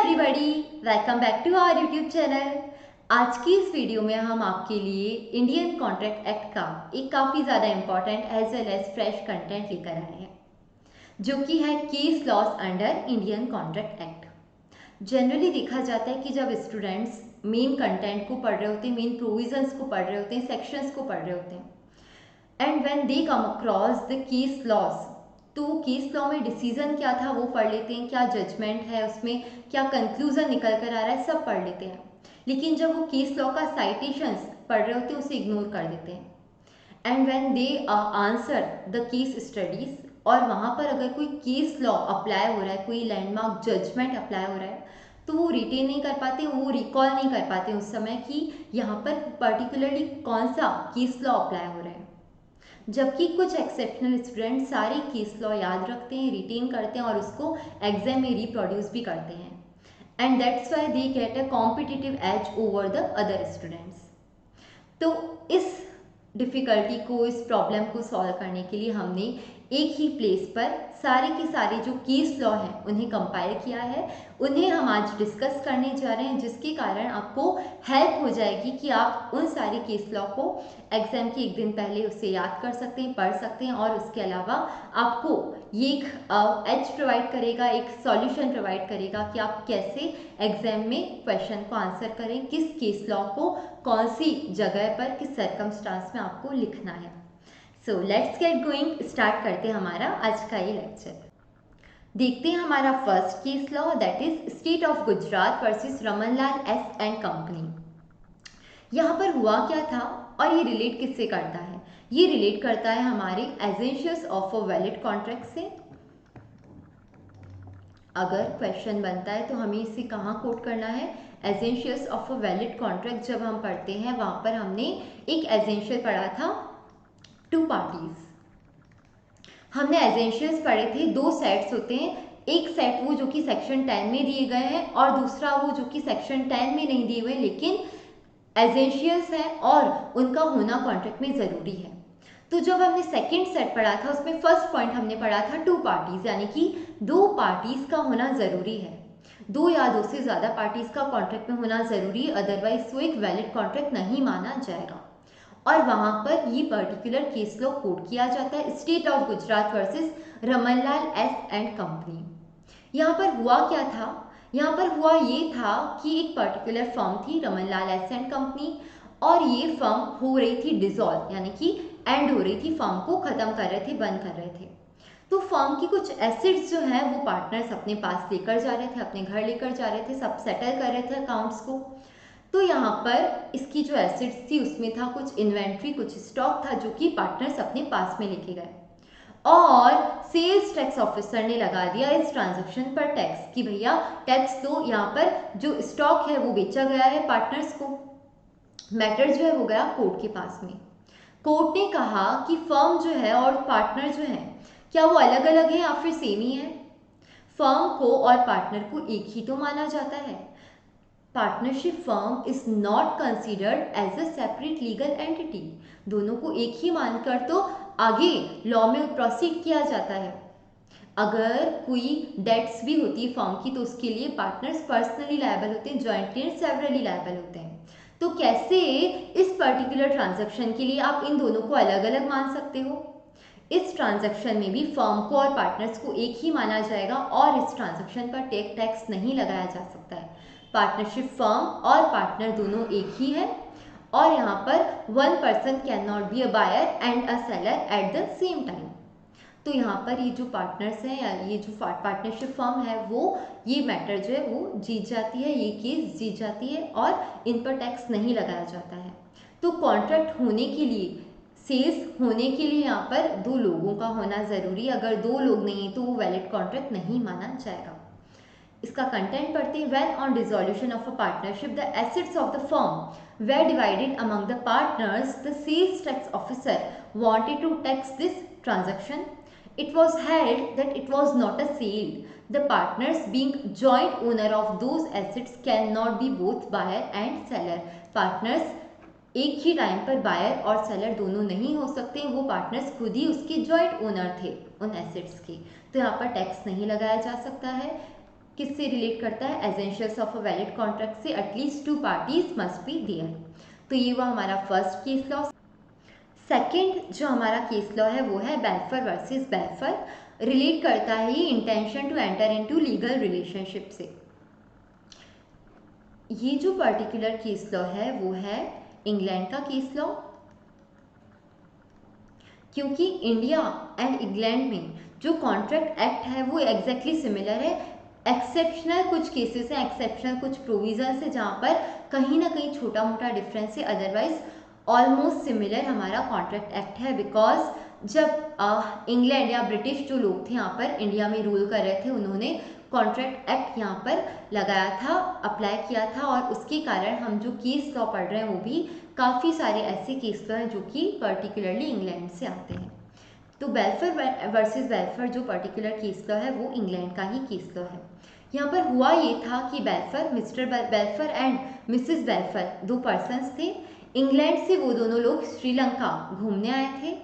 Everybody, welcome back to our YouTube channel. आज की इस वीडियो में हम आपके लिए इंडियन कॉन्ट्रैक्ट एक्ट का एक काफ़ी ज़्यादा important as well as fresh content लेकर आए हैं, जो कि है case laws under Indian Contract Act. Generally देखा जाता है कि जब स्टूडेंट्स मेन कंटेंट को पढ़ रहे होते हैं, मेन प्रोविजंस को पढ़ रहे होते हैं, सेक्शंस को पढ़ रहे होते हैं, and when they come across the case laws, तो केस लॉ में डिसीजन क्या था वो पढ़ लेते हैं, क्या जजमेंट है उसमें, क्या कंक्लूजन निकल कर आ रहा है, सब पढ़ लेते हैं। लेकिन जब वो केस लॉ का साइटेशंस पढ़ रहे होते हैं उसे इग्नोर कर देते हैं। And when they answer the case studies, और वहाँ पर अगर कोई केस लॉ अप्लाई हो रहा है, कोई लैंडमार्क जजमेंट अप्लाई हो रहा है, तो वो रिटेन नहीं कर पाते, वो रिकॉल नहीं कर पाते उस समय कि यहाँ पर पर्टिकुलरली कौन सा केस लॉ अप्लाई हो रहा है। जबकि कुछ एक्सेप्शनल स्टूडेंट सारे केस लॉ याद रखते हैं, रिटेन करते हैं और उसको एग्जाम में रिप्रोड्यूस भी करते हैं, and that's why they get a competitive as over the other students. तो इस डिफ़िकल्टी को, इस प्रॉब्लम को सॉल्व करने के लिए हमने एक ही प्लेस पर सारे के सारे जो केस लॉ हैं उन्हें कंपाइल किया है, उन्हें हम आज डिस्कस करने जा रहे हैं, जिसके कारण आपको हेल्प हो जाएगी कि आप उन सारे केस लॉ को एग्जाम के एक दिन पहले उससे याद कर सकते हैं, पढ़ सकते हैं, और उसके अलावा आपको ये एक एज प्रोवाइड करेगा, एक सॉल्यूशन प्रोवाइड करेगा कि आप कैसे एग्जाम में क्वेश्चन को आंसर करें, किस केस लॉ को कौन सी जगह पर, किस सर्कमस्टांस में आपको लिखना है। So let's get going, start करते हैं हमारा आज का ये लेक्चर। देखते हैं हमारा first case law, that is state of Gujarat versus Ramanlal S and company. यहाँ पर हुआ क्या था और ये रिलेट किससे करता है? ये रिलेट करता है हमारे essentials of a valid contract से। अगर क्वेश्चन बनता है तो हमें इसे कहाँ कोट करना है? Essentials of a valid contract जब हम पढ़ते हैं वहाँ पर हमने एक एसेंशियल पढ़ा था, टू पार्टीज। हमने एसेंशियल्स पढ़े थे, दो सेट्स होते हैं, एक सेट वो जो कि सेक्शन 10 में दिए गए हैं और दूसरा वो जो कि सेक्शन 10 में नहीं दिए हुए लेकिन एसेंशियल्स हैं और उनका होना कॉन्ट्रैक्ट में ज़रूरी है। तो जब हमने सेकंड सेट पढ़ा था उसमें फर्स्ट पॉइंट हमने पढ़ा था टू पार्टीज, यानी कि दो पार्टीज का होना ज़रूरी है, दो या दो से ज़्यादा पार्टीज का कॉन्ट्रैक्ट में होना ज़रूरी है, अदरवाइज वो एक वैलिड कॉन्ट्रैक्ट नहीं माना जाएगा। और वहाँ पर ये पर्टिकुलर केस लॉ कोट किया जाता है, state of Gujarat versus Ramanlal S and company. यहाँ पर हुआ क्या था? यहाँ पर हुआ ये था कि एक पर्टिकुलर फर्म थी रमनलाल एस एंड कंपनी, और ये फर्म हो रही थी डिसॉल्व, यानी कि एंड हो रही थी, फर्म को ख़त्म कर रहे थे, बंद कर रहे थे। तो फर्म की कुछ एसेट्स जो हैं वो पार्टनर्स अपने पास लेकर जा रहे थे, अपने घर लेकर जा रहे थे, सब सेटल कर रहे थे अकाउंट्स को। तो यहाँ पर इसकी जो एसेट्स थी उसमें था कुछ इन्वेंट्री, कुछ स्टॉक था जो कि पार्टनर्स अपने पास में लेके गए, और सेल्स टैक्स ऑफिसर ने लगा दिया इस ट्रांजैक्शन पर टैक्स कि भैया टैक्स दो, यहाँ पर जो स्टॉक है वो बेचा गया है पार्टनर्स को। मैटर जो है वो गया कोर्ट के पास में। कोर्ट ने कहा कि फर्म जो है और पार्टनर जो है क्या वो अलग अलग है या फिर सेम ही है? फर्म को और पार्टनर को एक ही तो माना जाता है। Partnership firm is not considered as a separate legal entity. दोनों को एक ही मानकर तो आगे लॉ में प्रोसीड किया जाता है। अगर कोई डेट्स भी होती है फर्म की तो उसके लिए पार्टनर्स पर्सनली लायबल होते हैं, जॉइंटली एंड सेवरली लायबल होते हैं। तो कैसे इस पर्टिकुलर ट्रांजैक्शन के लिए आप इन दोनों को अलग अलग मान सकते हो? इस ट्रांजैक्शन में भी फर्म को और पार्टनर्स को एक ही माना जाएगा और इस ट्रांजैक्शन पर टैक्स नहीं लगाया जा सकता है। पार्टनरशिप फर्म और पार्टनर दोनों एक ही है, और यहाँ पर one person can not be a buyer and a seller at the same time. तो यहाँ पर ये जो पार्टनर्स हैं या ये जो पार्टनरशिप फर्म है वो ये मैटर जो है वो जीत जाती है, ये केस जीत जाती है और इन पर टैक्स नहीं लगाया जाता है। तो कॉन्ट्रैक्ट होने के लिए, सेल्स होने के लिए यहाँ पर दो लोगों का होना ज़रूरी है। अगर दो लोग नहीं हैं तो वो वैलिड कॉन्ट्रैक्ट नहीं माना जाएगा। इसका कंटेंट पढ़ते हैं। When on dissolution of a partnership the assets of the firm were divided among the partners, the sales tax officer wanted to tax this transaction. It was held that it was not a sale. The partners being joint owner of those assets cannot be both buyer and seller. Partners एक ही time पर buyer और seller दोनों नहीं हो सकते, वो partners खुद ही उसके जॉइंट ओनर थे उन एसेट्स के, तो यहाँ पर टैक्स नहीं लगाया जा सकता है। किससे रिलेट करता है? Essentials of a valid contract से at least 2 parties must be there. तो ये हुआ हमारा फर्स्ट केस लॉ। सेकेंड जो हमारा केस लॉ है वो है बेल्फर वर्सेस बेल्फर, रिलेट करता है ये intention to enter into legal relationship से। ये जो पर्टिकुलर केस लॉ है वो है इंग्लैंड का केस लॉ, क्योंकि इंडिया एंड इंग्लैंड में जो कॉन्ट्रैक्ट एक्ट है वो एग्जैक्टली सिमिलर है। एक्सेप्शनल कुछ केसेस हैं, एक्सेप्शनल कुछ प्रोविजंस है जहाँ पर कहीं ना कहीं छोटा मोटा डिफरेंस है, अदरवाइज ऑलमोस्ट सिमिलर हमारा कॉन्ट्रैक्ट एक्ट है। बिकॉज जब इंग्लैंड या ब्रिटिश जो लोग थे यहाँ पर इंडिया में रूल कर रहे थे, उन्होंने कॉन्ट्रैक्ट एक्ट यहाँ पर लगाया था, अप्लाई किया था, और उसके कारण हम जो केस लॉ पढ़ रहे हैं वो भी काफ़ी सारे ऐसे केस लॉ हैं जो कि पर्टिकुलरली इंग्लैंड से आते हैं। तो बेल्फर वर्सेस बेल्फर जो पर्टिकुलर केस लॉ है वो इंग्लैंड का ही केस लॉ है। यहाँ पर हुआ ये था कि बेल्फर, मिस्टर बेल्फर एंड मिसेस बेल्फर 2 पर्सन्स थे। इंग्लैंड से वो दोनों लोग श्रीलंका घूमने आए थे,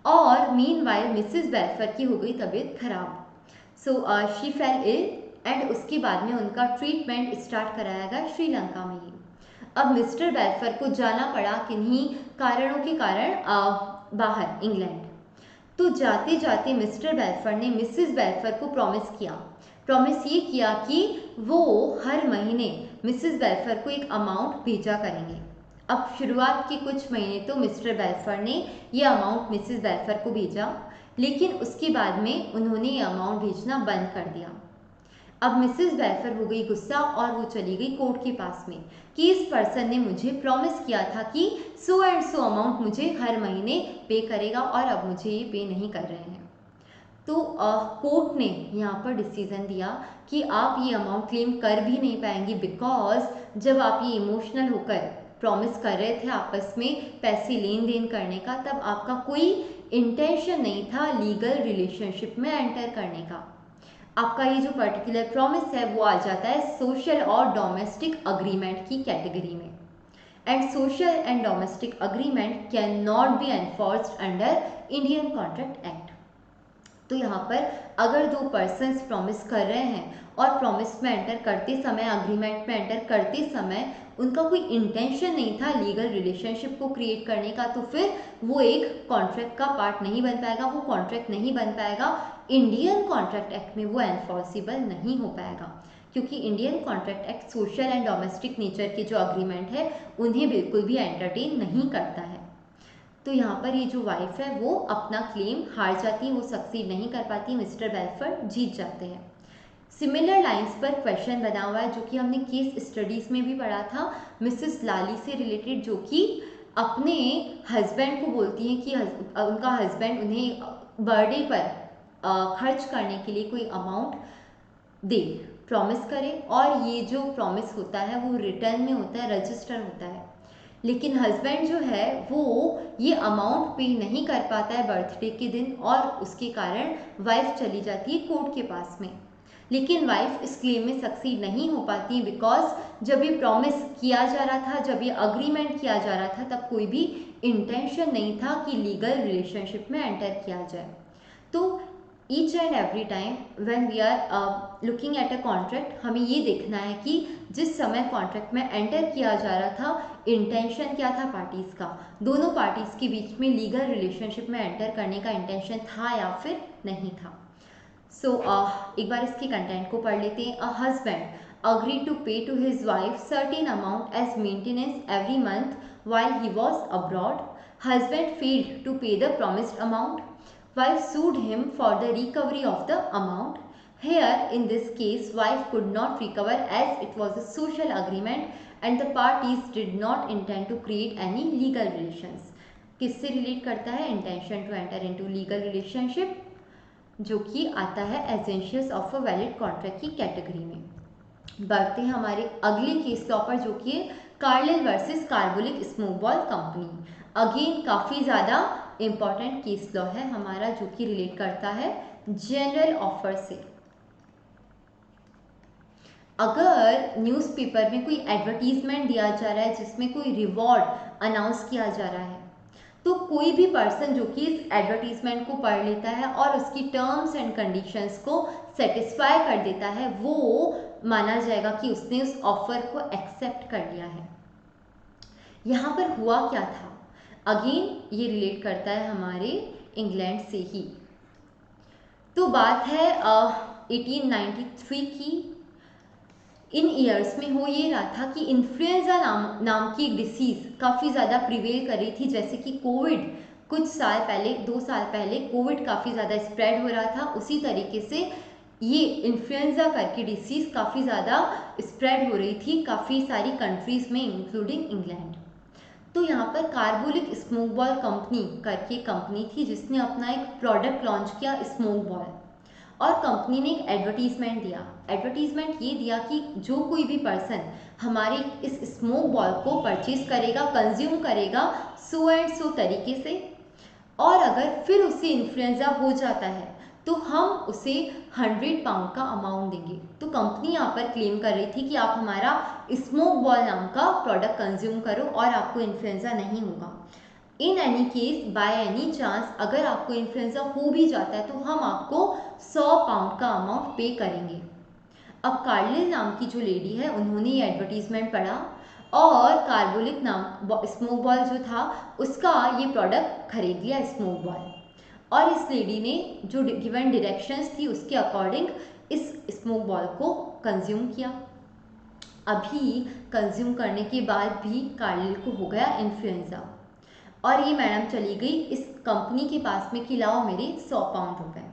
और मीनवाइल मिसेस बेल्फर की हो गई तबीयत खराब। So she fell ill, and उसके बाद में उनका ट्रीटमेंट स्टार्ट कराया गया श्रीलंका में ही। अब मिस्टर बेल्फर को जाना पड़ा किन्हीं कारणों के कारण बाहर इंग्लैंड। तो जाते जाते मिस्टर बेल्फर ने मिसेस बेल्फर को प्रॉमिस ये किया कि वो हर महीने मिसेस बेल्फर को एक अमाउंट भेजा करेंगे। अब शुरुआत के कुछ महीने तो मिस्टर बेल्फर ने ये अमाउंट मिसेस बेल्फर को भेजा, लेकिन उसके बाद में उन्होंने ये अमाउंट भेजना बंद कर दिया। अब मिसेस बेल्फर हो गई गुस्सा और वो चली गई कोर्ट के पास में कि इस पर्सन ने मुझे प्रॉमिस किया था कि सो एंड सो अमाउंट मुझे हर महीने पे करेगा, और अब मुझे ये पे नहीं कर रहे हैं। तो कोर्ट ने यहाँ पर डिसीजन दिया कि आप ये अमाउंट क्लेम कर भी नहीं पाएंगी, बिकॉज जब आप ये इमोशनल होकर प्रॉमिस कर रहे थे आपस में पैसे लेन देन करने का, तब आपका कोई इंटेंशन नहीं था लीगल रिलेशनशिप में एंटर करने का। आपका ये जो पर्टिकुलर प्रॉमिस है वो आ जाता है सोशल और डोमेस्टिक अग्रीमेंट की कैटेगरी में, and social and domestic agreement can not B enforced under Indian Contract Act. तो यहाँ पर अगर 2 पर्सन्स प्रॉमिस कर रहे हैं और प्रॉमिस में एंटर करते समय, अग्रीमेंट में एंटर करते समय उनका कोई इंटेंशन नहीं था लीगल रिलेशनशिप को क्रिएट करने का, तो फिर वो एक कॉन्ट्रैक्ट का पार्ट नहीं बन पाएगा, वो कॉन्ट्रैक्ट नहीं बन पाएगा। इंडियन कॉन्ट्रैक्ट एक्ट में वो एनफोर्सिबल नहीं हो पाएगा, क्योंकि Indian Contract act social and domestic nature के जो अग्रीमेंट है उन्हें बिल्कुल भी एंटरटेन नहीं करता है। तो यहाँ पर ये जो वाइफ है वो अपना क्लेम हार जाती है, वो सक्सीड नहीं कर पाती, मिस्टर बेल्फर जीत जाते हैं। सिमिलर लाइंस पर क्वेश्चन बना हुआ है जो कि हमने केस स्टडीज़ में भी पढ़ा था, मिसेस लाली से रिलेटेड, जो कि अपने हस्बैंड को बोलती हैं कि उनका हस्बैंड उन्हें बर्थडे पर खर्च करने के लिए कोई अमाउंट दे, प्रॉमिस करे, और ये जो प्रॉमिस होता है वो रिटर्न में होता है, रजिस्टर होता है। लेकिन हस्बैंड जो है वो ये अमाउंट पे नहीं कर पाता है बर्थडे के दिन, और उसके कारण वाइफ चली जाती है कोर्ट के पास में। लेकिन वाइफ इस क्लेम में सक्सीड नहीं हो पाती, बिकॉज जब ये प्रॉमिस किया जा रहा था, जब ये अग्रीमेंट किया जा रहा था, तब कोई भी इंटेंशन नहीं था कि लीगल रिलेशनशिप में एंटर किया जाए। तो each and every time when we are looking at a contract, हमें ये देखना है कि जिस समय कॉन्ट्रैक्ट में एंटर किया जा रहा था, इंटेंशन क्या था पार्टीज़ का, दोनों पार्टीज़ के बीच में लीगल रिलेशनशिप में एंटर करने का इंटेंशन था या फिर नहीं था। सो एक बार इसके कंटेंट को पढ़ लेते हैं। A husband agreed to pay to his wife certain amount as maintenance every month while he was abroad. Husband failed to pay the promised amount. Wife sued him for the recovery of the amount. Here, in this case, wife could not recover as it was a social agreement and the parties did not intend to create any legal relations. किससे relate करता है? Intention to enter into legal relationship, जो कि आता है essentials of a valid contract की category में। बढ़ते हैं हमारे अगले केस लॉ पर, जो कि Carlill versus Carbolic Smoke Ball Company. Again काफ़ी ज़्यादा इम्पॉर्टेंट केस लॉ है हमारा, जो कि रिलेट करता है जनरल ऑफर से। अगर न्यूज़पेपर में कोई एडवर्टीजमेंट दिया जा रहा है जिसमें कोई रिवॉर्ड अनाउंस किया जा रहा है, तो कोई भी पर्सन जो कि इस एडवर्टीजमेंट को पढ़ लेता है और उसकी टर्म्स एंड कंडीशंस को सेटिस्फाई कर देता है, वो माना जाएगा कि उसने उस ऑफर को एक्सेप्ट कर लिया है। यहाँ पर हुआ क्या था, अगेन ये रिलेट करता है हमारे इंग्लैंड से ही। तो बात है 1893 की। इन ईयर्स में हो ये रहा था कि इन्फ्लुएंजा नाम की एक डिसीज़ काफ़ी ज़्यादा प्रिवेल कर रही थी। जैसे कि कोविड कुछ साल पहले, 2 साल पहले कोविड काफ़ी ज़्यादा स्प्रेड हो रहा था, उसी तरीके से ये इन्फ्लुएंजा करके डिसीज़ काफ़ी ज़्यादा स्प्रेड हो रही थी काफ़ी सारी कंट्रीज़ में, इंक्लूडिंग इंग्लैंड। तो यहाँ पर कार्बोलिक स्मोक बॉल कंपनी करके कंपनी थी जिसने अपना एक प्रोडक्ट लॉन्च किया, स्मोक बॉल। और कंपनी ने एक एडवर्टीजमेंट दिया। एडवर्टीजमेंट ये दिया कि जो कोई भी पर्सन हमारे इस स्मोक बॉल को परचेज करेगा, कंज्यूम करेगा सो एंड सो तरीके से, और अगर फिर उसे इन्फ्लुएंजा हो जाता है तो हम उसे 100 पाउंड का अमाउंट देंगे। तो कंपनी यहाँ पर क्लेम कर रही थी कि आप हमारा स्मोक बॉल नाम का प्रोडक्ट कंज्यूम करो और आपको इन्फ्लुएंजा नहीं होगा। In any case, by any chance, अगर आपको इन्फ्लुएंजा हो भी जाता है तो हम आपको 100 पाउंड का अमाउंट पे करेंगे। अब कार्लिल नाम की जो लेडी है उन्होंने ये एडवर्टीजमेंट पढ़ा और कार्बोलिक नाम स्मोक बॉल जो था उसका ये प्रोडक्ट खरीद लिया, स्मोक बॉल। और इस लेडी ने जो गिवन डायरेक्शंस थी उसके अकॉर्डिंग इस स्मोक बॉल को कंज्यूम किया। अभी कंज्यूम करने के बाद भी कार्लिल को हो गया इन्फ्लुएंजा और ये मैडम चली गई इस कंपनी के पास में कि लाओ मेरे 100 पाउंड रुपए,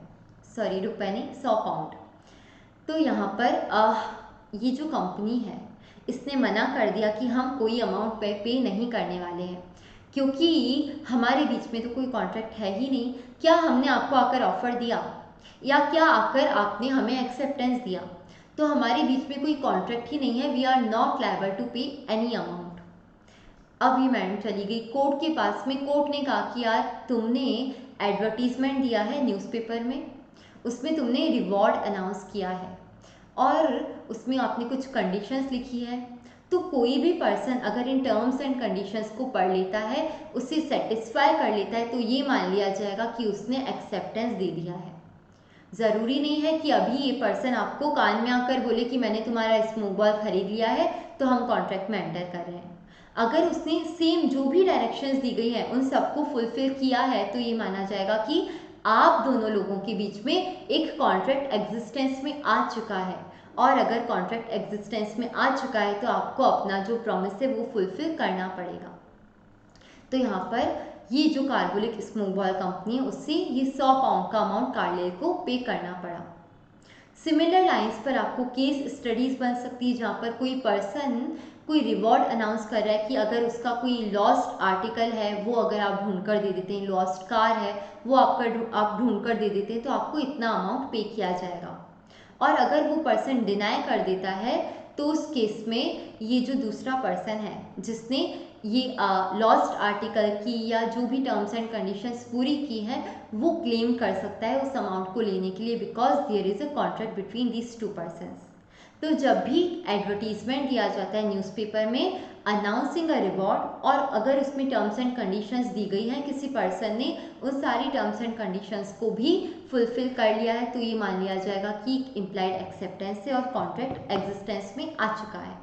सॉरी रुपए नहीं 100 पाउंड। तो यहाँ पर ये जो कंपनी है इसने मना कर दिया कि हम कोई अमाउंट पे नहीं करने वाले हैं, क्योंकि हमारे बीच में तो कोई कॉन्ट्रैक्ट है ही नहीं। क्या हमने आपको आकर ऑफर दिया या क्या आकर आपने हमें एक्सेप्टेंस दिया? तो हमारे बीच में कोई कॉन्ट्रैक्ट ही नहीं है। We are not liable to pay any amount. अब ये मैडम चली गई कोर्ट के पास में। कोर्ट ने कहा कि यार तुमने एडवर्टीजमेंट दिया है न्यूज़पेपर में, उसमें तुमने रिवॉर्ड अनाउंस किया है और उसमें आपने कुछ कंडीशंस लिखी है, तो कोई भी पर्सन अगर इन टर्म्स एंड कंडीशंस को पढ़ लेता है, उससे सेटिस्फाई कर लेता है, तो ये मान लिया जाएगा कि उसने एक्सेप्टेंस दे दिया है। ज़रूरी नहीं है कि अभी ये पर्सन आपको कान में आकर बोले कि मैंने तुम्हारा स्मोक बॉल खरीद लिया है तो हम कॉन्ट्रैक्ट में एंटर कर रहे हैं। अगर उसने सेम जो भी डायरेक्शंस दी गई है उन सबको फुलफिल किया है तो ये माना जाएगा कि आप दोनों लोगों के बीच में एक कॉन्ट्रैक्ट एग्जिस्टेंस में आ चुका है। और अगर कॉन्ट्रैक्ट एग्जिस्टेंस में आ चुका है तो आपको अपना जो प्रॉमिस है वो फुलफिल करना पड़ेगा। तो यहाँ पर ये जो कार्बोलिक स्मोक बॉल कंपनी है उससे ये 100 पाउंड का अमाउंट कार्लिल को पे करना पड़ा। सिमिलर लाइंस पर आपको केस स्टडीज़ बन सकती है जहाँ पर कोई पर्सन कोई रिवॉर्ड अनाउंस कर रहा है कि अगर उसका कोई लॉस्ट आर्टिकल है वो अगर आप ढूंढ कर दे देते हैं, लॉस्ट कार है वो आप ढूंढ कर दे देते हैं तो आपको इतना अमाउंट पे किया जाएगा। और अगर वो पर्सन डिनाई कर देता है तो उस केस में ये जो दूसरा पर्सन है जिसने ये लॉस्ट आर्टिकल की या जो भी टर्म्स एंड कंडीशंस पूरी की हैं वो क्लेम कर सकता है उस अमाउंट को लेने के लिए, because there is a contract between these two persons. तो जब भी एडवर्टीजमेंट दिया जाता है न्यूज़पेपर में अनाउंसिंग अ रिवॉर्ड और अगर उसमें टर्म्स एंड कंडीशंस दी गई हैं, किसी पर्सन ने उन सारी टर्म्स एंड कंडीशंस को भी फुलफिल कर लिया है, तो ये मान लिया जाएगा कि इम्प्लाइड एक्सेप्टेंस है और कॉन्ट्रैक्ट एग्जिस्टेंस में आ चुका है।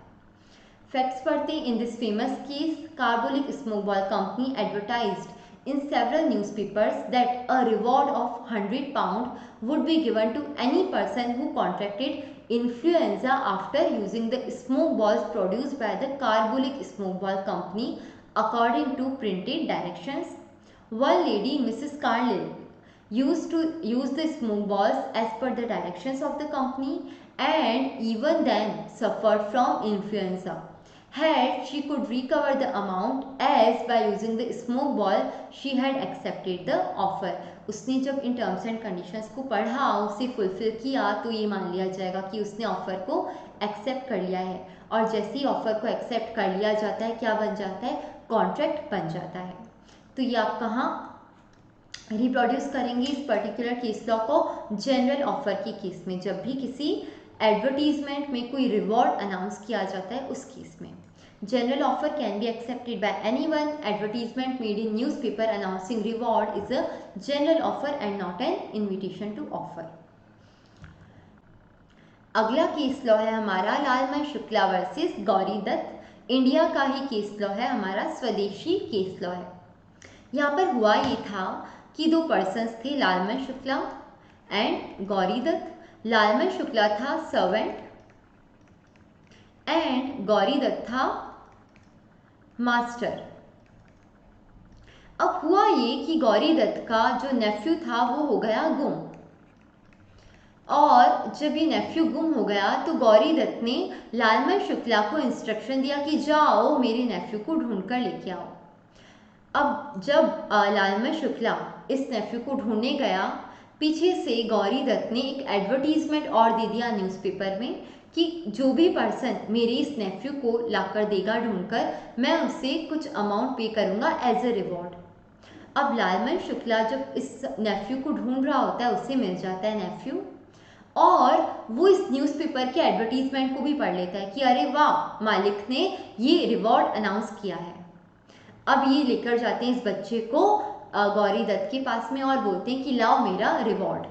फैक्ट्स पढ़ते हैं। In this famous case carbolic smoke ball company advertised in several newspapers that a reward of 100 pound would be given to any person who contracted influenza after using the smoke balls produced by the Carbolic Smoke Ball Company according to printed directions. One lady, Mrs. Carlyle, used to use the smoke balls as per the directions of the company and even then suffered from influenza. Had she could recover the amount as by using the smoke ball she had accepted the offer. उसने जब in terms and conditions को पढ़ा, उसे fulfil किया, तो ये मान लिया जाएगा कि उसने ऑफर को एक्सेप्ट कर लिया है। और जैसे ही ऑफर को एक्सेप्ट कर लिया जाता है क्या बन जाता है? कॉन्ट्रैक्ट बन जाता है। तो ये आप कहाँ रिप्रोड्यूस करेंगे इस पर्टिकुलर केस लॉ को? जनरल ऑफर के केस में, जब भी किसी एडवर्टीजमेंट में कोई रिवॉर्ड अनाउंस किया जाता है उस केस में। General offer can be accepted by anyone. Advertisement made in newspaper announcing reward is a general offer and not an invitation to offer. अगला केस लॉ है हमारा लालमन शुक्ला वर्सेस गौरी दत्त। इंडिया का ही केस लॉ है हमारा, स्वदेशी केस लॉ है। यहाँ पर हुआ ये था कि दो पर्सन्स थे, लालमन शुक्ला एंड गौरी दत्त। लालमन शुक्ला था सर्वेंट एंड गौरी दत्त था मास्टर। अब हुआ ये कि गौरी दत्त का जो नेफ्यू था वो हो गया गुम, और जब ये नेफ्यू गुम हो गया तो गौरी दत्त ने लालमन शुक्ला को इंस्ट्रक्शन दिया कि जाओ मेरे नेफ्यू को ढूंढ कर लेके आओ। अब जब लालमन शुक्ला इस नेफ्यू को ढूंढने गया, पीछे से गौरी दत्त ने एक एडवर्टीजमेंट और दे दिया न्यूज़पेपर में कि जो भी पर्सन मेरे इस नेफ्यू को लाकर देगा ढूंढकर, मैं उसे कुछ अमाउंट पे करूँगा एज ए रिवॉर्ड। अब लालमन शुक्ला जब इस नेफ्यू को ढूंढ रहा होता है, उसे मिल जाता है नेफ्यू, और वो इस न्यूज़पेपर के एडवर्टीजमेंट को भी पढ़ लेता है कि अरे वाह, मालिक ने ये रिवॉर्ड अनाउंस किया है। अब ये लेकर जाते हैं इस बच्चे को गौरी दत्त के पास में और बोलते हैं कि लाओ मेरा रिवॉर्ड।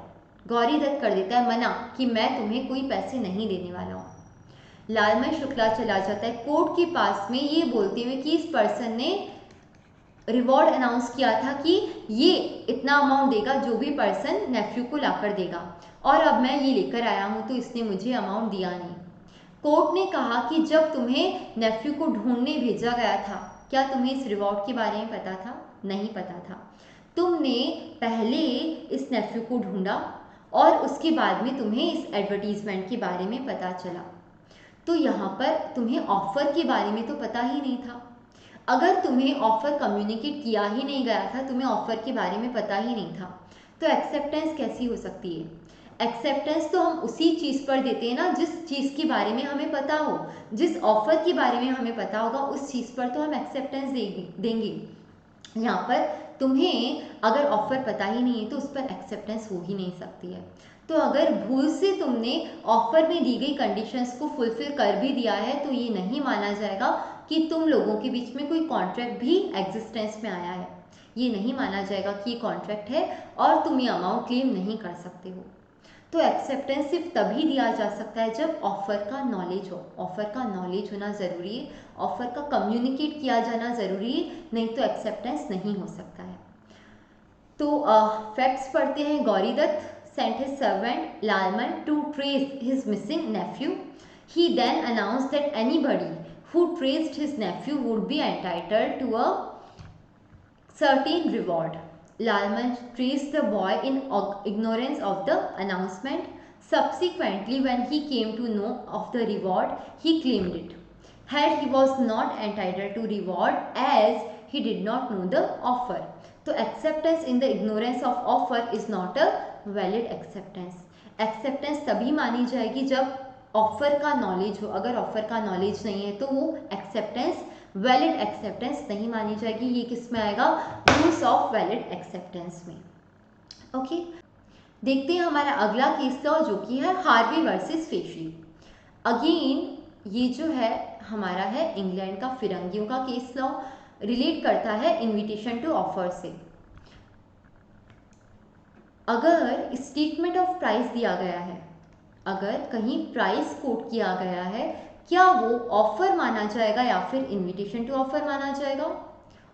गौरी दत्त कर देता है मना कि मैं तुम्हें कोई पैसे नहीं देने वाला हूँ। लालमन शुक्ला चला जाता है कोर्ट के पास में ये बोलते हुए कि इस पर्सन ने रिवॉर्ड अनाउंस किया था कि ये इतना अमाउंट देगा जो भी पर्सन नेफ्यू को लाकर देगा, और अब मैं ये लेकर आया हूँ तो इसने मुझे अमाउंट दिया नहीं। कोर्ट ने कहा कि जब तुम्हें नेफ्यू को ढूंढने भेजा गया था, क्या तुम्हें इस रिवॉर्ड के बारे में पता था? नहीं पता था। तुमने पहले इस नेफ्यू को ढूंढा और उसके बाद में तुम्हें इस एडवर्टीजमेंट के बारे में पता चला, तो यहाँ पर तुम्हें ऑफर के बारे में तो पता ही नहीं था। अगर तुम्हें ऑफर कम्युनिकेट किया ही नहीं गया था, तुम्हें ऑफर के बारे में पता ही नहीं था, तो एक्सेप्टेंस कैसी हो सकती है? एक्सेप्टेंस तो हम उसी चीज़ पर देते हैं ना जिस चीज़ के बारे में हमें पता हो। जिस ऑफर के बारे में हमें पता होगा उस चीज़ पर तो हम एक्सेप्टेंस देंगे। यहाँ पर तुम्हें अगर ऑफर पता ही नहीं है तो उस पर एक्सेप्टेंस हो ही नहीं सकती है। तो अगर भूल से तुमने ऑफर में दी गई कंडीशंस को फुलफिल कर भी दिया है तो ये नहीं माना जाएगा कि तुम लोगों के बीच में कोई कॉन्ट्रैक्ट भी एग्जिस्टेंस में आया है। ये नहीं माना जाएगा कि ये कॉन्ट्रैक्ट है और तुम ये अमाउंट क्लेम नहीं कर सकते हो। तो एक्सेप्टेंस सिर्फ तभी दिया जा सकता है जब ऑफर का नॉलेज हो। ऑफर का नॉलेज होना ज़रूरी है, ऑफर का कम्युनिकेट किया जाना ज़रूरी है, नहीं तो एक्सेप्टेंस नहीं हो सकता है। तो फैक्ट्स पढ़ते हैं। Gauri Dutt sent his servant Lalman to trace his missing nephew. He then announced that anybody who traced his nephew would be entitled to a certain reward. Lalman traced the boy in ignorance of the announcement. Subsequently, when he came to know of the reward, he claimed it. Had he was not entitled to reward as he did not know the offer. So acceptance in the ignorance of offer is not a valid acceptance. Acceptance तभी मानी जाएगी जब offer का knowledge हो। अगर offer का knowledge नहीं है तो वो एक्सेप्टेंस वैलिड एक्सेप्टेंस नहीं मानी जाएगी। ये किस में आएगा? रूल्स ऑफ वैलिड एक्सेप्टेंस में। ओके, देखते हैं हमारा अगला केस लॉ जो कि है हार्वे वर्सेस फेशी। अगेन ये जो है हमारा है इंग्लैंड का फिरंगियों का केस लॉ, रिलेट करता है इन्विटेशन टू ऑफर से। अगर स्टेटमेंट ऑफ प्राइस दिया गया है, अगर कहीं प्राइस कोट किया गया है, क्या वो ऑफर माना जाएगा या फिर इन्विटेशन टू ऑफर माना जाएगा?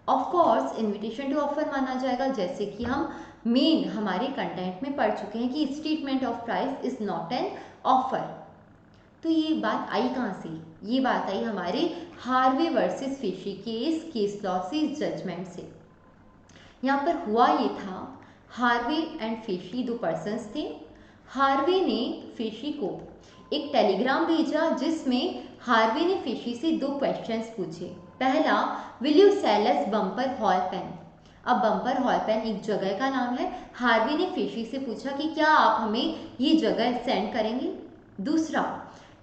Of course invitation to offer माना जाएगा, जैसे कि हम मेन हमारे कंटेंट में पढ़ चुके हैं कि statement of price is not an offer. तो ये बात आई कहाँ से? ये बात आई हमारे हार्वे वर्सेस फेशी के इस केस लॉ से, इस जजमेंट से। यहाँ पर हुआ ये था, हार्वे एंड फेशी दो पर्सन्स थे। हार्वे ने फेशी को एक टेलीग्राम भेजा जिसमें हार्वे ने फेशी से दो क्वेश्चंस पूछे। पहला, will you sell us Bumper Hall Pen? अब बम्पर हॉल पेन एक जगह का नाम है। हार्वे ने फेशी से पूछा कि क्या आप हमें ये जगह सेंड करेंगे? दूसरा,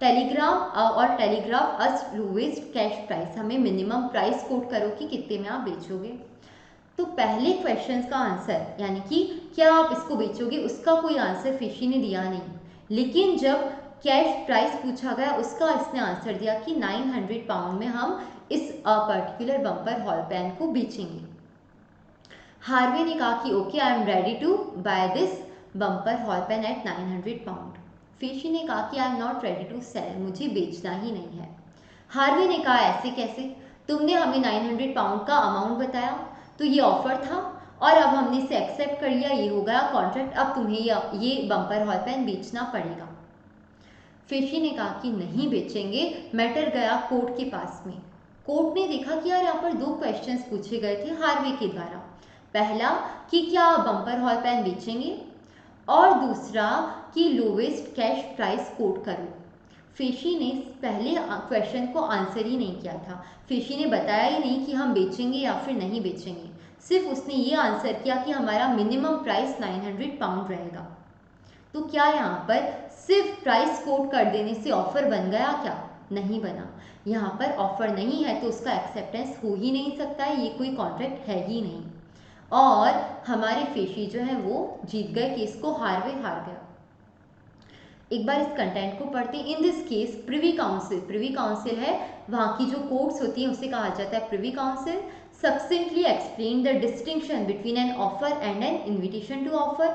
टेलीग्राम और टेलीग्राफ अस लोवेस्ट कैश प्राइस, हमें मिनिमम प्राइस कोट करो कि कितने में आप बेचोगे। तो पहले क्वेश्चन का आंसर यानी कि क्या आप इसको बेचोगे, उसका कोई आंसर फेशी ने दिया नहीं। लेकिन जब कैश प्राइस पूछा गया, उसका इसने आंसर दिया कि 900 पाउंड में हम इस पर्टिकुलर बम्पर हॉल पेन को बेचेंगे। हार्वे ने कहा कि okay I am ready to buy this Bumper Hall Pen at 900 pound. Facey ने कहा कि I am not ready to sell, मुझे बेचना ही नहीं है। हार्वे ने कहा ऐसे कैसे, तुमने हमें 900 पाउंड का अमाउंट बताया, तो ये ऑफर था और अब हमने इसे एक्सेप्ट कर लिया, ये हो गया कॉन्ट्रैक्ट, अब तुम्हें ये बम्पर हॉल पेन बेचना पड़ेगा। फेशी ने कहा कि नहीं बेचेंगे। मैटर गया कोर्ट के पास में। कोर्ट ने देखा कि यार यहाँ पर दो क्वेश्चंस पूछे गए थे हार्वे के द्वारा, पहला कि क्या बम्पर हॉल पेन बेचेंगे और दूसरा कि लोवेस्ट कैश प्राइस कोट करो। फेशी ने पहले क्वेश्चन को आंसर ही नहीं किया था, फेशी ने बताया ही नहीं कि हम बेचेंगे या फिर नहीं बेचेंगे, सिर्फ उसने ये आंसर किया कि हमारा मिनिमम प्राइस 900 पाउंड रहेगा। तो क्या यहाँ पर सिर्फ प्राइस कोट कर देने से ऑफर बन गया क्या? नहीं बना। यहाँ पर ऑफर नहीं है तो उसका एक्सेप्टेंस हो ही नहीं सकता है, ये कोई कॉन्ट्रैक्ट है ही नहीं। और हमारे फेशी जो है वो जीत गए केस को, हार्वे हार गया। एक बार इस कंटेंट को पढ़ते हैं। In this case Privy Council है, वहाँ की जो कोर्ट्स होती है उसे कहा जाता है Privy Council, succinctly explain the distinction between an offer and an invitation to offer.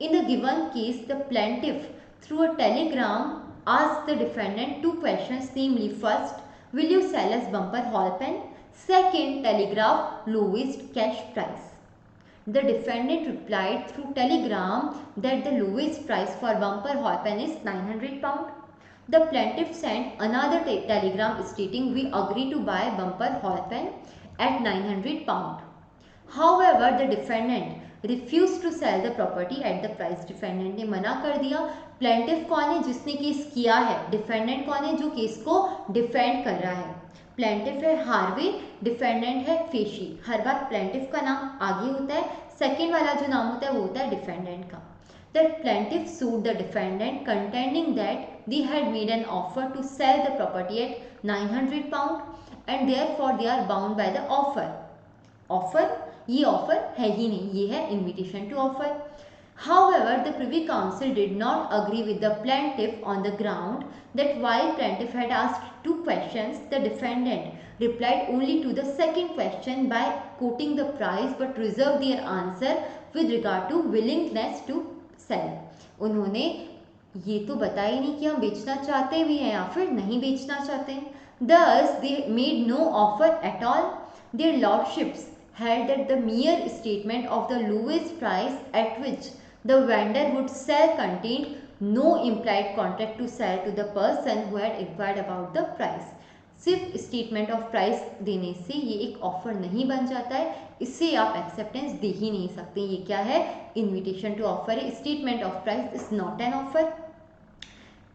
In the given case, the plaintiff, through a telegram, asked the defendant two questions, namely, first, will you sell us bumper hall pen? Second, telegraph lowest cash price. The defendant replied through telegram that the lowest price for bumper hall pen is 900 pound. The plaintiff sent another telegram stating we agree to buy bumper hall pen at 900 pound. However, the defendant refused to sell the property at the price. Defendant ने मना कर दिया। Plaintiff कौन है? जिसने case किया है। Defendant कौन है? जो केस को डिफेंड कर रहा है। प्लेंटिफ है हार्वे, डिफेंडेंट है फेशी। हर बार प्लेंटिफ का नाम आगे होता है, सेकेंड वाला जो नाम होता है वो होता है डिफेंडेंट का। The plaintiff sued the defendant contending that they had made an offer to sell the property at 900 pound and therefore they are bound by the offer. Offer, ये offer है ही नहीं, ये है invitation to offer. However, the Privy Council did not agree with the plaintiff on the ground that while plaintiff had asked two questions, the defendant replied only to the second question by quoting the price but reserved their answer with regard to willingness to sell. उन्होंने ये तो बताया ही नहीं कि हम बेचना चाहते भी हैं या फिर नहीं बेचना चाहते हैं. Thus, they made no offer at all. Their lordships held that the mere statement of the lowest price at which the vendor would sell contained no implied contract to sell to the person who had inquired about the price. सिर्फ statement of price देने से ये एक offer नहीं बन जाता है, इससे आप एक्सेप्टेंस दे ही नहीं सकते. ये क्या है? इन्विटेशन टू ऑफर है. Statement of price is not an offer.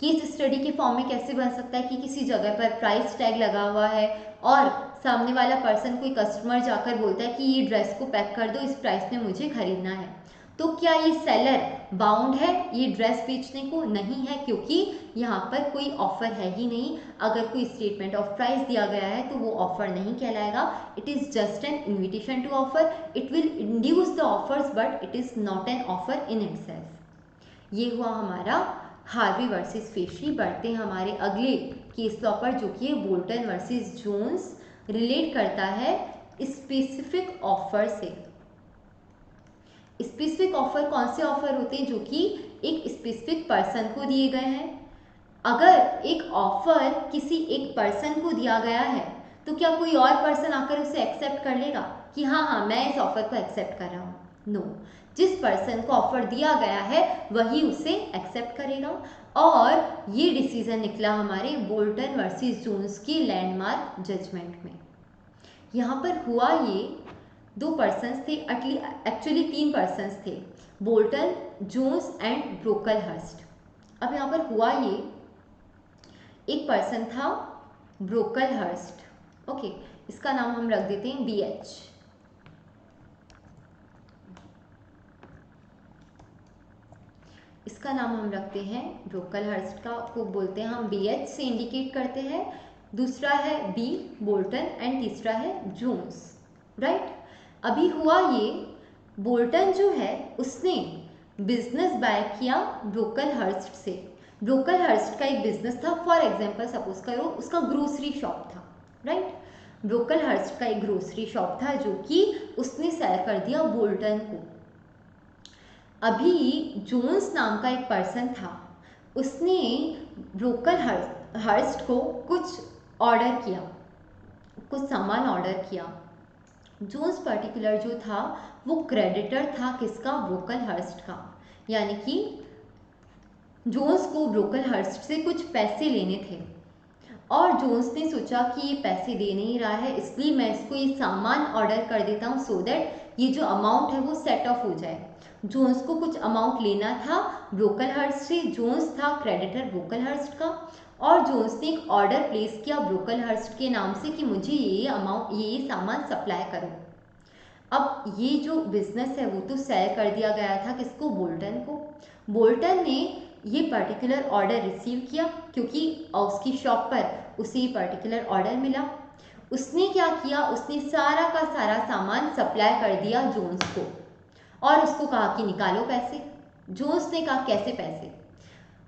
Case study के फॉर्म में कैसे बन सकता है कि किसी जगह पर प्राइस टैग लगा हुआ है और सामने वाला पर्सन, कोई कस्टमर जाकर बोलता है कि ये ड्रेस को पैक कर दो, इस प्राइस में मुझे खरीदना है. तो क्या ये सेलर बाउंड है ये ड्रेस बेचने को? नहीं है, क्योंकि यहाँ पर कोई ऑफर है ही नहीं. अगर कोई स्टेटमेंट ऑफ प्राइस दिया गया है तो वो ऑफर नहीं कहलाएगा. It is just an invitation to offer. It will induce the offers but it is not an offer in itself. ये हुआ हमारा हार्वे वर्सेस फेशी. बढ़ते हैं हमारे अगले केस लॉ पर, जो कि बोल्टन वर्सेस जोन्स. रिलेट करता है स्पेसिफिक ऑफर से. स्पेसिफिक ऑफर कौन से ऑफर होते हैं? जो कि एक स्पेसिफिक पर्सन को दिए गए हैं. अगर एक ऑफर किसी एक पर्सन को दिया गया है तो क्या कोई और पर्सन आकर उसे एक्सेप्ट कर लेगा कि हाँ मैं इस ऑफर को एक्सेप्ट कर रहा हूँ? नो. जिस पर्सन को ऑफर दिया गया है वही उसे एक्सेप्ट करेगा. और ये डिसीजन निकला हमारे बोल्टन वर्सेस जोन्स की लैंडमार्क जजमेंट में. यहाँ पर हुआ ये, दो पर्सन्स थे, एक्चुअली तीन पर्सन्स थे, बोल्टन, जोन्स एंड ब्रोकलहर्स्ट. अब यहाँ पर हुआ ये, एक पर्सन था ब्रोकलहर्स्ट. ओके, इसका नाम हम रख देते हैं BH. इसका नाम हम रखते हैं ब्रोकलहर्स्ट का, को बोलते हैं हम BH से इंडिकेट करते हैं. दूसरा है B बोल्टन एंड तीसरा है जोन्स. राइट. अभी हुआ ये, बोल्टन जो है उसने बिजनेस बाय किया ब्रोकलहर्स्ट से. ब्रोकलहर्स्ट का एक बिजनेस था, फॉर एग्जांपल सपोज करो उसका ग्रोसरी शॉप था, राइट। ब्रोकलहर्स्ट का एक ग्रोसरी शॉप था जो कि उसने सेल कर दिया बोल्टन को। अभी जोन्स नाम का एक पर्सन था, उसने ब्रोकलहर्स्ट को कुछ ऑर्डर किया, कुछ सामान ऑर्डर किया। जोन्स पर्टिकुलर जो था वो क्रेडिटर था किसका, ब्रोकलहर्स्ट का, यानी कि जोन्स को ब्रोकलहर्स्ट से कुछ पैसे लेने थे और जोन्स ने सोचा कि ये पैसे दे नहीं रहा है, इसलिए मैं इसको ये सामान ऑर्डर कर देता हूँ सो दैट ये जो अमाउंट है वो सेट ऑफ हो जाए। जोन्स को कुछ अमाउंट लेना था ब्रोकलहर्स्ट से, जोन्स था क्रेडिटर ब्रोकलहर्स्ट का, और जोन्स ने एक ऑर्डर प्लेस किया ब्रोकलहर्स्ट के नाम से कि मुझे ये अमाउंट ये सामान सप्लाई करो। अब ये जो बिजनेस है वो तो सेल कर दिया गया था किसको, बोल्टन को। बोल्टन ने ये पर्टिकुलर ऑर्डर रिसीव किया क्योंकि उसकी शॉप पर उसे ये पर्टिकुलर ऑर्डर मिला। उसने क्या किया, उसने सारा का सारा सामान सप्लाई कर दिया जोन्स को और उसको कहा कि निकालो पैसे। जोन्स ने कहा कैसे पैसे?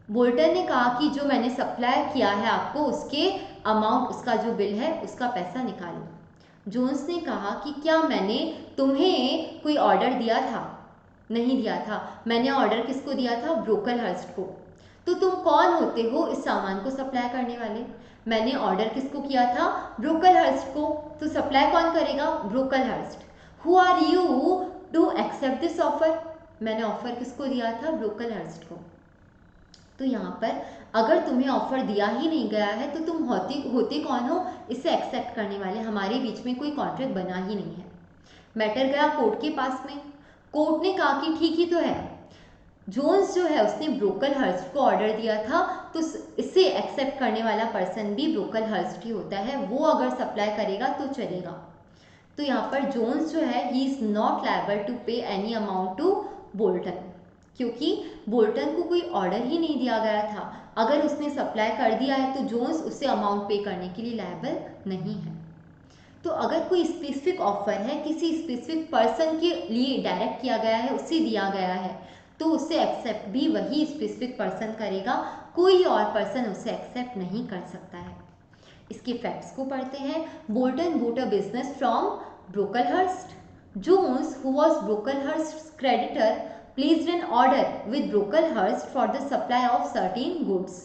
बोल्टन ने कहा कि जो मैंने सप्लाई किया है आपको उसके अमाउंट, उसका जो बिल है उसका पैसा निकालो। जोन्स ने कहा कि क्या मैंने तुम्हें कोई ऑर्डर दिया था? नहीं दिया था। मैंने ऑर्डर किसको दिया था? ब्रोकलहर्स्ट को। तो तुम कौन होते हो इस सामान को सप्लाई करने वाले? मैंने ऑर्डर किसको किया था? ब्रोकलहर्स्ट को। तो सप्लाई कौन करेगा? Brocklehurst. Who are you to accept this offer? मैंने ऑफर किसको दिया था? ब्रोकलहर्स्ट को। तो यहाँ पर अगर तुम्हें ऑफर दिया ही नहीं गया है तो तुम होते कौन हो इसे एक्सेप्ट करने वाले? हमारे बीच में कोई कॉन्ट्रैक्ट बना ही नहीं है। मैटर गया कोर्ट के पास में। कोर्ट ने कहा कि ठीक ही तो है, जोन्स जो है उसने ब्रोकलहर्स्ट को ऑर्डर दिया था तो इसे एक्सेप्ट करने वाला पर्सन भी ब्रोकलहर्स्ट ही होता है, वो अगर सप्लाई करेगा तो चलेगा। तो यहाँ पर जोन्स जो है he is not liable to pay any amount to Bolton, क्योंकि बोल्टन को कोई ऑर्डर ही नहीं दिया गया था। अगर उसने सप्लाई कर दिया है तो जोन्स उसे अमाउंट पे करने के लिए लायबल नहीं है। तो अगर कोई स्पेसिफिक ऑफर है किसी स्पेसिफिक पर्सन के लिए डायरेक्ट किया गया है, उसे दिया गया है, तो उसे एक्सेप्ट भी वही स्पेसिफिक पर्सन करेगा, कोई और पर्सन उसे एक्सेप्ट नहीं कर सकता है। इसके फैक्ट्स को पढ़ते हैं। बोल्टन बought a business from Brocklehurst. Jones, who was Brocklehurst's creditor, placed an order with Brocklehurst for the supply of certain goods.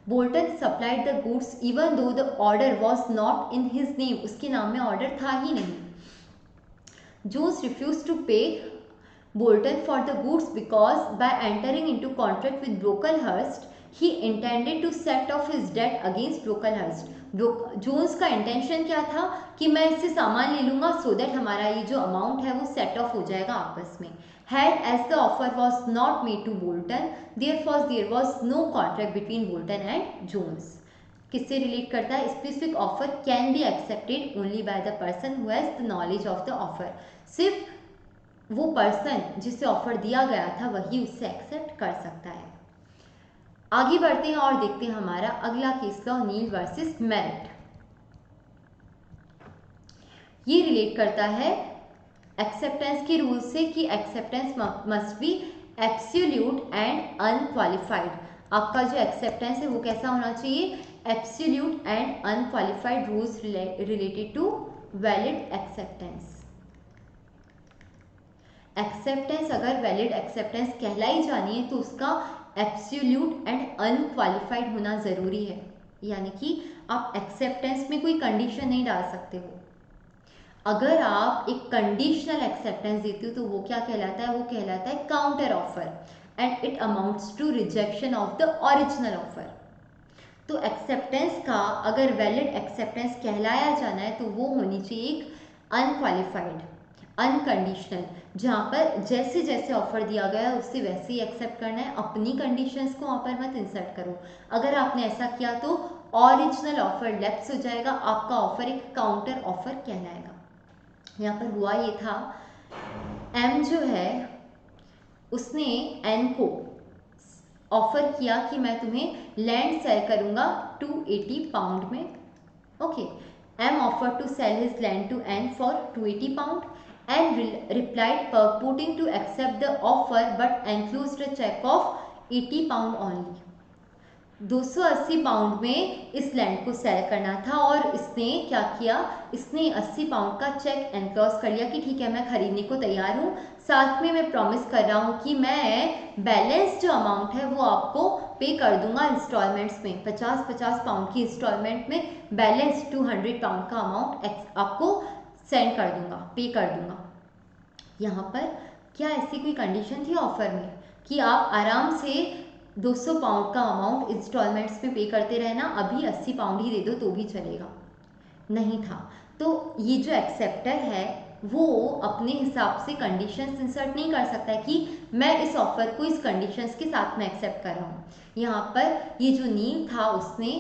Bolton supplied the goods even though the order was not in his name, उसके नाम में order था ही नहीं. Jones refuse to pay Bolton for the goods because by entering into contract with Brocklehurst he intended to set off his debt against Brocklehurst. Jones का intention क्या था कि मैं इससे सामान ले लूंगा सो दैट हमारा ये जो अमाउंट है वो सेट ऑफ हो जाएगा आपस में. Had as the offer was not made to Bolton, therefore there was no contract between Bolton and Jones. किससे रिलेट करता है? Specific offer can be accepted only by the person who has the knowledge of the offer. सिर्फ वो person जिसे offer दिया गया था वही उससे एक्सेप्ट कर सकता है. आगे बढ़ते हैं और देखते हैं हमारा अगला case law, Neale versus Merritt. ये रिलेट करता है एक्सेप्टेंस के रूल से कि acceptance must be absolute and unqualified. आपका जो एक्सेप्टेंस है वो कैसा होना चाहिए? Absolute and unqualified rules related to valid acceptance. Acceptance अगर वैलिड एक्सेप्टेंस कहलाई जानी है तो उसका एब्सोल्यूट एंड अनक्वालिफाइड होना ज़रूरी है. यानी कि आप एक्सेप्टेंस में कोई कंडीशन नहीं डाल सकते हो. अगर आप एक कंडीशनल एक्सेप्टेंस देते हो तो वो क्या कहलाता है? वो कहलाता है counter offer and it amounts to rejection of the original offer. तो एक्सेप्टेंस का अगर वैलिड एक्सेप्टेंस कहलाया जाना है तो वो होनी चाहिए एक अनक्वालिफाइड, अनकंडीशनल, जहाँ पर जैसे जैसे ऑफर दिया गया है उससे वैसे ही एक्सेप्ट करना है, अपनी कंडीशंस को वहाँ पर मत इंसर्ट करो. अगर आपने ऐसा किया तो ओरिजिनल ऑफर लैप्स हो जाएगा, आपका ऑफर एक काउंटर ऑफर कहलाएगा. यहाँ पर हुआ ये था, एम जो है उसने एन को ऑफर किया कि मैं तुम्हें लैंड सेल करूँगा 280 पाउंड में. Okay, M offer to sell his land to N for 280 pound. N replied purporting to accept the offer but enclosed a check of 80 pound only. 280 pound में इस land को cell करना था और इसने क्या किया, इसने 80 पाउंड का चेक एनक्लोज कर लिया कि ठीक है मैं खरीदने को तैयार हूँ, साथ में मैं प्रॉमिस कर रहा हूँ कि मैं बैलेंस जो अमाउंट है वो आपको पे कर दूंगा इंस्टॉलमेंट्स में, 50-50 पाउंड की इंस्टॉलमेंट में बैलेंस 200 पाउंड का अमाउंट आपको सेंड कर दूंगा, पे कर दूंगा। यहाँ पर क्या ऐसी कोई कंडीशन थी ऑफर में कि आप आराम से 200 पाउंड का अमाउंट इंस्टॉलमेंट्स में पे करते रहना, अभी 80 पाउंड ही दे दो तो भी चलेगा? नहीं था। तो ये जो एक्सेप्टर है वो अपने हिसाब से कंडीशंस इंसर्ट नहीं कर सकता है कि मैं इस ऑफर को इस कंडीशंस के साथ में एक्सेप्ट कर रहा हूँ। यहाँ पर ये जो नील था उसने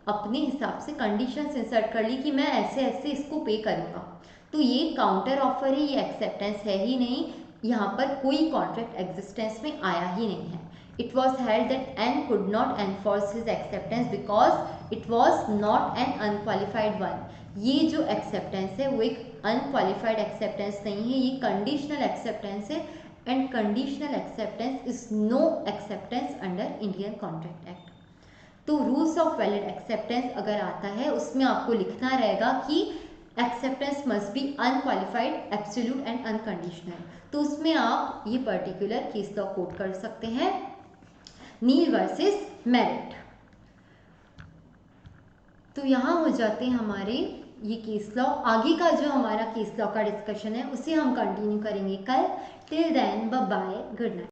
अपने हिसाब से कंडीशंस इंसर्ट कर ली कि मैं ऐसे ऐसे इसको पे करूँगा। तो ये काउंटर ऑफर है, ये एक्सेप्टेंस है ही नहीं, यहाँ पर कोई कॉन्ट्रैक्ट एग्जिस्टेंस में आया ही नहीं है। It was held that N could not enforce his acceptance because it was not an unqualified one. ये जो एक्सेप्टेंस है वो एक अनक्वालिफाइड एक्सेप्टेंस नहीं है, ये कंडीशनल एक्सेप्टेंस है and conditional acceptance is no acceptance under Indian Contract Act. तो रूल्स ऑफ वैलिड एक्सेप्टेंस अगर आता है उसमें आपको लिखना रहेगा कि acceptance must be unqualified, absolute and unconditional. तो उसमें आप ये पर्टिकुलर केस लॉ कोट कर सकते हैं, नील वर्सेस मेरिट। तो यहाँ हो जाते हैं हमारे ये केस लॉ। आगे का जो हमारा केस लॉ का डिस्कशन है उसे हम कंटिन्यू करेंगे कल। Till then bye bye, good night.